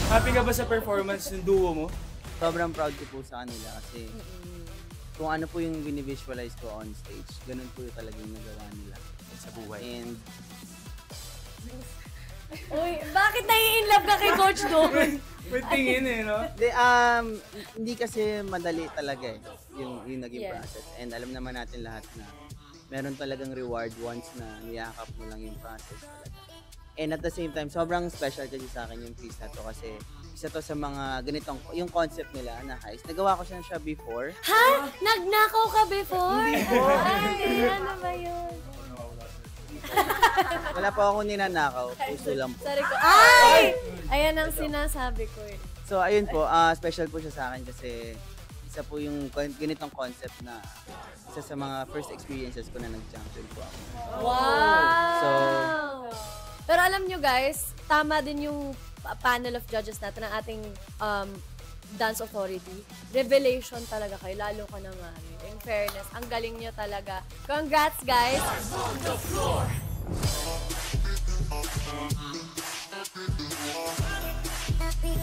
Happy ka ba sa performance ng duo mo? Sobrang proud ko po sa kanila kasi kung ano po yung binivisualize ko on stage, ganun po yung talagang nagawa nila Sa buhay. and Uy, bakit nai-inlove ka kay Coach doon? May tingin eh, no? hindi kasi madali talaga eh, yung naging Yeah. process. And alam naman natin lahat na meron talagang reward once na niyakap mo lang yung process talaga. And at the same time, sobrang special kasi sa akin yung piece na to kasi isa to sa mga ganitong, yung concept nila na heist. Nagawa ko siya before. Ha? Nagnakaw ka before? Ay, ano ba yun? Wala pa ako ninanakaw, puso lang po. Sorry ko. Ay! Ayan ang sinasabi ko eh. So ayun po, special po siya sa akin kasi isa po yung ganitong concept na isa sa mga first experiences ko na nag-champion po ako. Wow! So- Pero alam nyo guys, tama din yung panel of judges natin ng ating dance authority. Revelation talaga kayo, lalo ka na nga. In fairness, ang galing nyo talaga. Congrats guys! Happy,